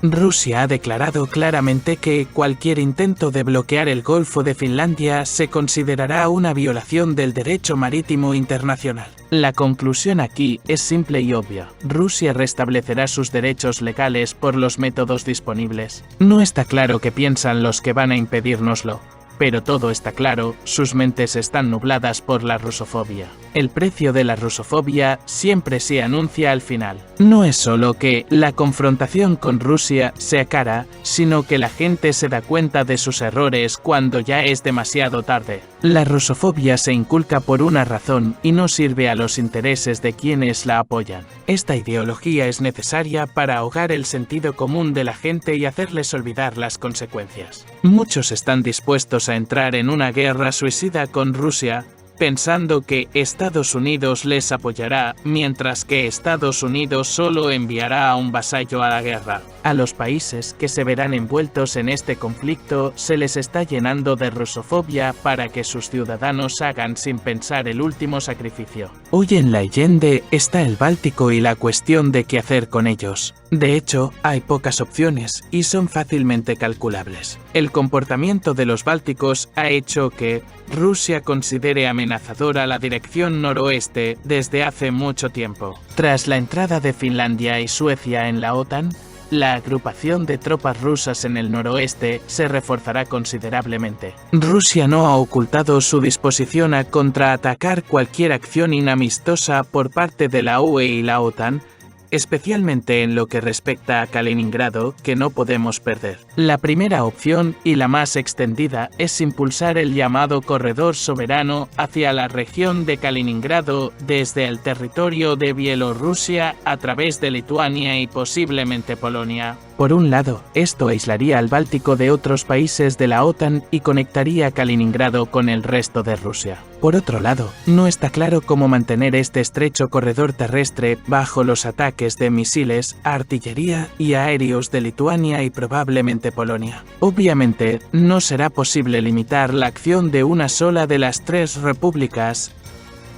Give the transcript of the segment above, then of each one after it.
Rusia ha declarado claramente que cualquier intento de bloquear el Golfo de Finlandia se considerará una violación del derecho marítimo internacional. La conclusión aquí es simple y obvia. Rusia restablecerá sus derechos legales por los métodos disponibles. No está claro qué piensan los que van a impedírnoslo. Pero todo está claro, sus mentes están nubladas por la rusofobia. El precio de la rusofobia siempre se anuncia al final. No es solo que la confrontación con Rusia sea cara, sino que la gente se da cuenta de sus errores cuando ya es demasiado tarde. La rusofobia se inculca por una razón y no sirve a los intereses de quienes la apoyan. Esta ideología es necesaria para ahogar el sentido común de la gente y hacerles olvidar las consecuencias. Muchos están dispuestos a entrar en una guerra suicida con Rusia, pensando que Estados Unidos les apoyará, mientras que Estados Unidos solo enviará a un vasallo a la guerra. A los países que se verán envueltos en este conflicto se les está llenando de rusofobia para que sus ciudadanos hagan sin pensar el último sacrificio. Hoy en la Allende está el Báltico y la cuestión de qué hacer con ellos. De hecho, hay pocas opciones y son fácilmente calculables. El comportamiento de los bálticos ha hecho que Rusia considere amenazadora la dirección noroeste desde hace mucho tiempo. Tras la entrada de Finlandia y Suecia en la OTAN, la agrupación de tropas rusas en el noroeste se reforzará considerablemente. Rusia no ha ocultado su disposición a contraatacar cualquier acción inamistosa por parte de la UE y la OTAN, especialmente en lo que respecta a Kaliningrado, que no podemos perder. La primera opción, y la más extendida, es impulsar el llamado corredor soberano hacia la región de Kaliningrado desde el territorio de Bielorrusia a través de Lituania y posiblemente Polonia. Por un lado, esto aislaría al Báltico de otros países de la OTAN y conectaría Kaliningrado con el resto de Rusia. Por otro lado, no está claro cómo mantener este estrecho corredor terrestre bajo los ataques de misiles, artillería y aéreos de Lituania y probablemente Polonia. Obviamente, no será posible limitar la acción de una sola de las tres repúblicas,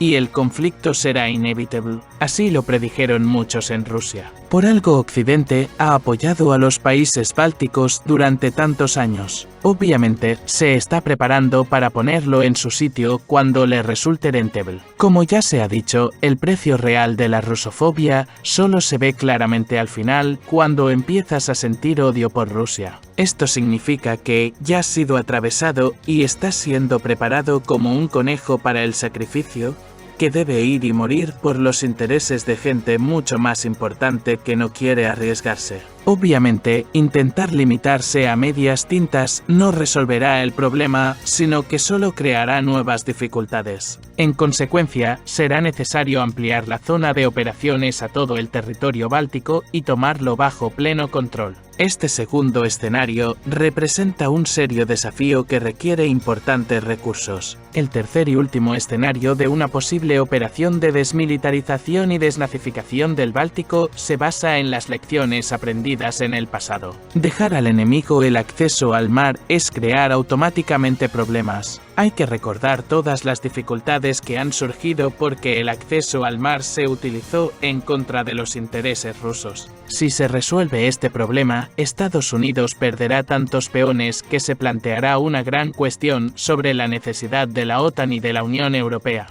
y el conflicto será inevitable. Así lo predijeron muchos en Rusia. Por algo Occidente ha apoyado a los países bálticos durante tantos años. Obviamente, se está preparando para ponerlo en su sitio cuando le resulte rentable. Como ya se ha dicho, el precio real de la rusofobia solo se ve claramente al final cuando empiezas a sentir odio por Rusia. Esto significa que ya has sido atravesado y estás siendo preparado como un conejo para el sacrificio, que debe ir y morir por los intereses de gente mucho más importante que no quiere arriesgarse. Obviamente, intentar limitarse a medias tintas no resolverá el problema, sino que solo creará nuevas dificultades. En consecuencia, será necesario ampliar la zona de operaciones a todo el territorio báltico y tomarlo bajo pleno control. Este segundo escenario representa un serio desafío que requiere importantes recursos. El tercer y último escenario de una posible operación de desmilitarización y desnazificación del Báltico se basa en las lecciones aprendidas en el pasado. Dejar al enemigo el acceso al mar es crear automáticamente problemas. Hay que recordar todas las dificultades que han surgido porque el acceso al mar se utilizó en contra de los intereses rusos. Si se resuelve este problema, Estados Unidos perderá tantos peones que se planteará una gran cuestión sobre la necesidad de la OTAN y de la Unión Europea,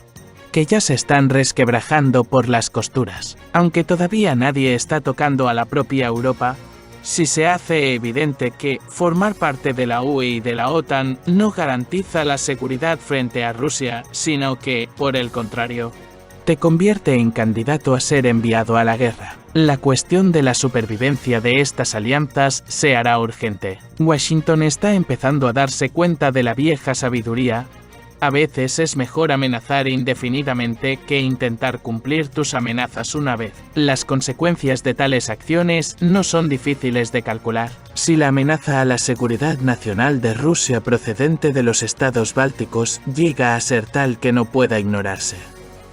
que ya se están resquebrajando por las costuras. Aunque todavía nadie está tocando a la propia Europa, si se hace evidente que formar parte de la UE y de la OTAN no garantiza la seguridad frente a Rusia, sino que, por el contrario, te convierte en candidato a ser enviado a la guerra. La cuestión de la supervivencia de estas alianzas se hará urgente. Washington está empezando a darse cuenta de la vieja sabiduría. A veces es mejor amenazar indefinidamente que intentar cumplir tus amenazas una vez. Las consecuencias de tales acciones no son difíciles de calcular. Si la amenaza a la seguridad nacional de Rusia procedente de los estados bálticos llega a ser tal que no pueda ignorarse,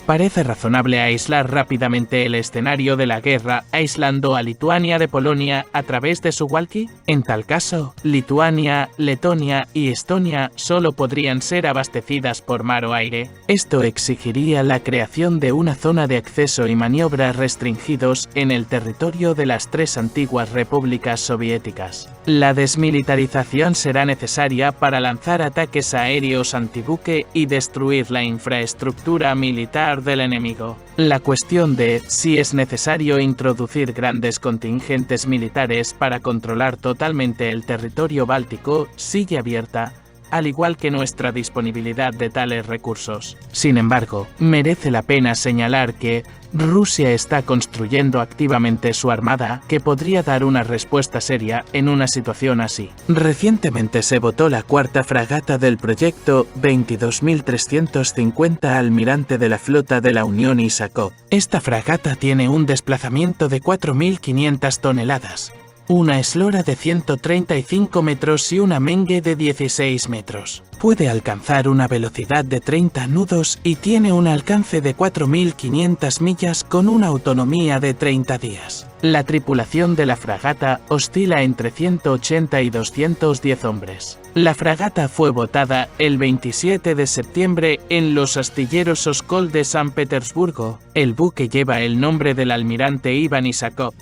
Parece razonable aislar rápidamente el escenario de la guerra aislando a Lituania de Polonia a través de Suwałki. En tal caso, Lituania, Letonia y Estonia solo podrían ser abastecidas por mar o aire. Esto exigiría la creación de una zona de acceso y maniobra restringidos en el territorio de las tres antiguas repúblicas soviéticas. La desmilitarización será necesaria para lanzar ataques aéreos antibuque y destruir la infraestructura militar del enemigo. La cuestión de si es necesario introducir grandes contingentes militares para controlar totalmente el territorio báltico sigue abierta, al igual que nuestra disponibilidad de tales recursos. Sin embargo, merece la pena señalar que Rusia está construyendo activamente su armada, que podría dar una respuesta seria en una situación así. Recientemente se votó la cuarta fragata del proyecto 22.350 almirante de la flota de la Unión Isakov. Esta fragata tiene un desplazamiento de 4.500 toneladas. Una eslora de 135 metros y una mengue de 16 metros. Puede alcanzar una velocidad de 30 nudos y tiene un alcance de 4.500 millas con una autonomía de 30 días. La tripulación de la fragata oscila entre 180 y 210 hombres. La fragata fue votada el 27 de septiembre en los astilleros Oskol de San Petersburgo. El buque lleva el nombre del almirante Iván Isakov,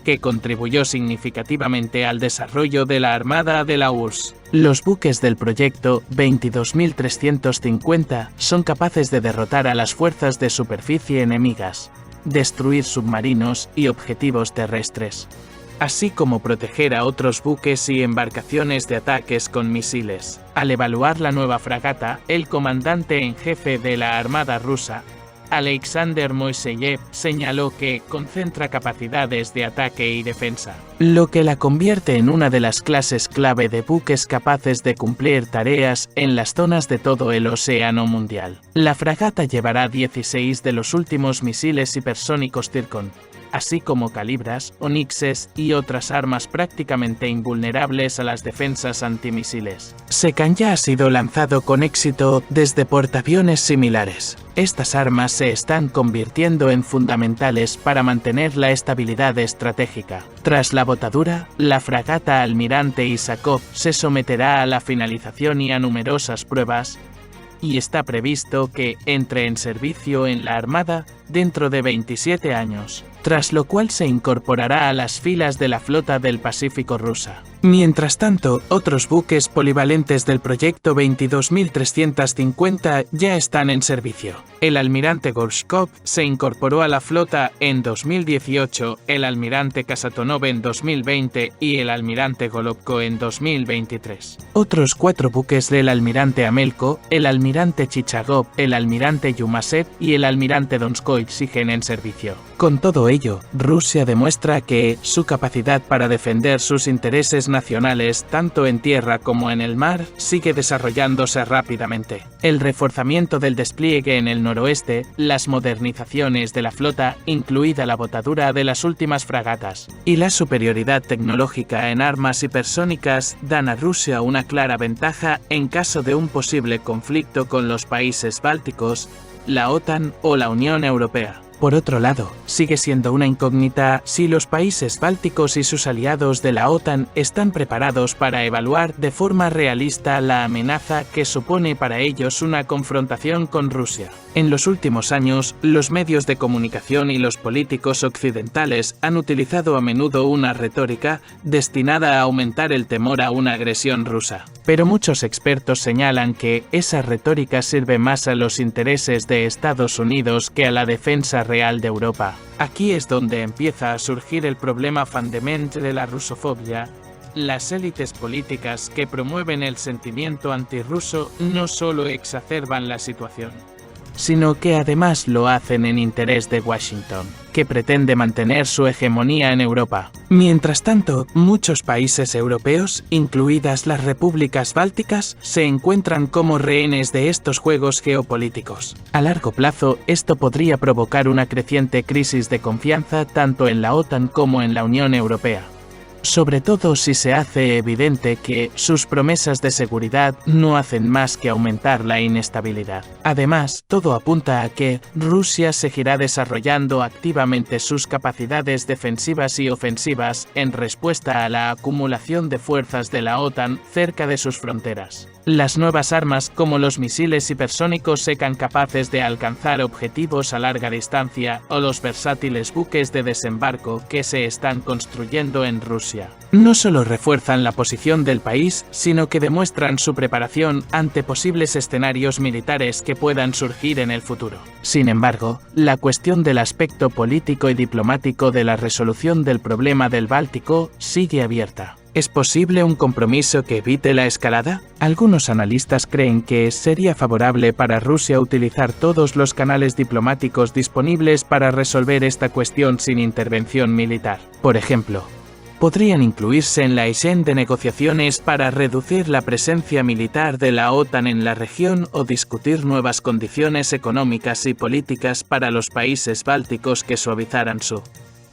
que contribuyó significativamente al desarrollo de la Armada de la URSS. Los buques del proyecto 22.350 son capaces de derrotar a las fuerzas de superficie enemigas, destruir submarinos y objetivos terrestres, así como proteger a otros buques y embarcaciones de ataques con misiles. Al evaluar la nueva fragata, el comandante en jefe de la Armada rusa, Alexander Moiseyev, señaló que concentra capacidades de ataque y defensa, lo que la convierte en una de las clases clave de buques capaces de cumplir tareas en las zonas de todo el océano mundial. La fragata llevará 16 de los últimos misiles hipersónicos Zircon, así como calibras, onixes y otras armas prácticamente invulnerables a las defensas antimisiles. Sekan ya ha sido lanzado con éxito desde portaaviones similares. Estas armas se están convirtiendo en fundamentales para mantener la estabilidad estratégica. Tras la botadura, la fragata almirante Isakov se someterá a la finalización y a numerosas pruebas, y está previsto que entre en servicio en la Armada dentro de 27 años, tras lo cual se incorporará a las filas de la flota del Pacífico rusa. Mientras tanto, otros buques polivalentes del proyecto 22.350 ya están en servicio. El almirante Gorshkov se incorporó a la flota en 2018, el almirante Kasatonov en 2020 y el almirante Golovko en 2023. Otros 4 buques del almirante Amelko, el almirante Chichagov, el almirante Yumasev y el almirante Donskoy siguen en servicio. Con todo ello, Rusia demuestra que su capacidad para defender sus intereses nacionales tanto en tierra como en el mar sigue desarrollándose rápidamente. El reforzamiento del despliegue en el noroeste, las modernizaciones de la flota, incluida la botadura de las últimas fragatas, y la superioridad tecnológica en armas hipersónicas dan a Rusia una clara ventaja en caso de un posible conflicto con los países bálticos, la OTAN o la Unión Europea. Por otro lado, sigue siendo una incógnita si los países bálticos y sus aliados de la OTAN están preparados para evaluar de forma realista la amenaza que supone para ellos una confrontación con Rusia. En los últimos años, los medios de comunicación y los políticos occidentales han utilizado a menudo una retórica destinada a aumentar el temor a una agresión rusa. Pero muchos expertos señalan que esa retórica sirve más a los intereses de Estados Unidos que a la defensa real de Europa. Aquí es donde empieza a surgir el problema fundamental de la rusofobia. Las élites políticas que promueven el sentimiento antirruso no solo exacerban la situación, sino que además lo hacen en interés de Washington, que pretende mantener su hegemonía en Europa. Mientras tanto, muchos países europeos, incluidas las repúblicas bálticas, se encuentran como rehenes de estos juegos geopolíticos. A largo plazo, esto podría provocar una creciente crisis de confianza tanto en la OTAN como en la Unión Europea. sobre todo si se hace evidente que sus promesas de seguridad no hacen más que aumentar la inestabilidad. Además, todo apunta a que Rusia seguirá desarrollando activamente sus capacidades defensivas y ofensivas en respuesta a la acumulación de fuerzas de la OTAN cerca de sus fronteras. Las nuevas armas como los misiles hipersónicos sean capaces de alcanzar objetivos a larga distancia o los versátiles buques de desembarco que se están construyendo en Rusia no solo refuerzan la posición del país, sino que demuestran su preparación ante posibles escenarios militares que puedan surgir en el futuro. Sin embargo, la cuestión del aspecto político y diplomático de la resolución del problema del Báltico sigue abierta. ¿Es posible un compromiso que evite la escalada? Algunos analistas creen que sería favorable para Rusia utilizar todos los canales diplomáticos disponibles para resolver esta cuestión sin intervención militar. Por ejemplo, podrían incluirse en la agenda de negociaciones para reducir la presencia militar de la OTAN en la región o discutir nuevas condiciones económicas y políticas para los países bálticos que suavizaran su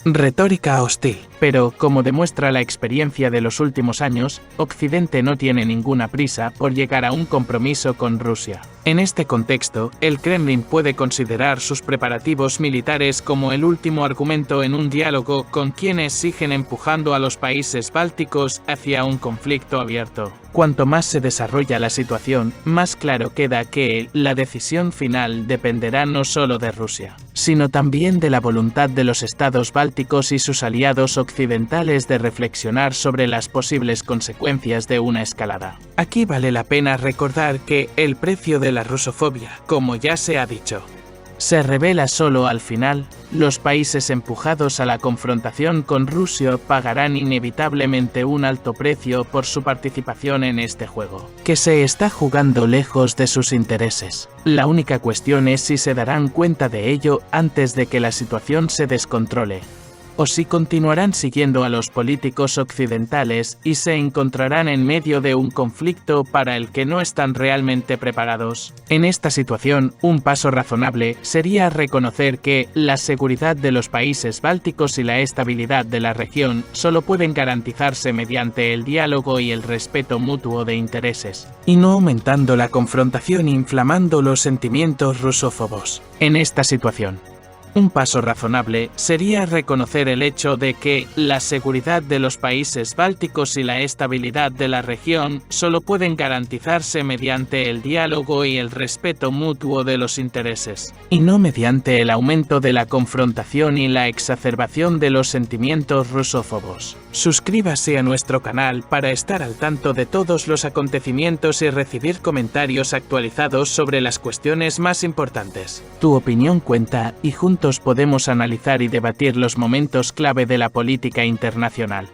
retórica hostil. Pero, como demuestra la experiencia de los últimos años, Occidente no tiene ninguna prisa por llegar a un compromiso con Rusia. En este contexto, el Kremlin puede considerar sus preparativos militares como el último argumento en un diálogo con quienes siguen empujando a los países bálticos hacia un conflicto abierto. Cuanto más se desarrolla la situación, más claro queda que la decisión final dependerá no solo de Rusia, sino también de la voluntad de los estados bálticos y sus aliados occidentales de reflexionar sobre las posibles consecuencias de una escalada. Aquí vale la pena recordar que el precio de la rusofobia, como ya se ha dicho, se revela solo al final. Los países empujados a la confrontación con Rusia pagarán inevitablemente un alto precio por su participación en este juego, que se está jugando lejos de sus intereses. La única cuestión es si se darán cuenta de ello antes de que la situación se descontrole, o si continuarán siguiendo a los políticos occidentales y se encontrarán en medio de un conflicto para el que no están realmente preparados. En esta situación, un paso razonable sería reconocer que la seguridad de los países bálticos y la estabilidad de la región solo pueden garantizarse mediante el diálogo y el respeto mutuo de intereses, y no aumentando la confrontación e inflamando los sentimientos rusófobos. En esta situación, un paso razonable sería reconocer el hecho de que la seguridad de los países bálticos y la estabilidad de la región solo pueden garantizarse mediante el diálogo y el respeto mutuo de los intereses, y no mediante el aumento de la confrontación y la exacerbación de los sentimientos rusófobos. Suscríbase a nuestro canal para estar al tanto de todos los acontecimientos y recibir comentarios actualizados sobre las cuestiones más importantes. Tu opinión cuenta y juntos podemos analizar y debatir los momentos clave de la política internacional.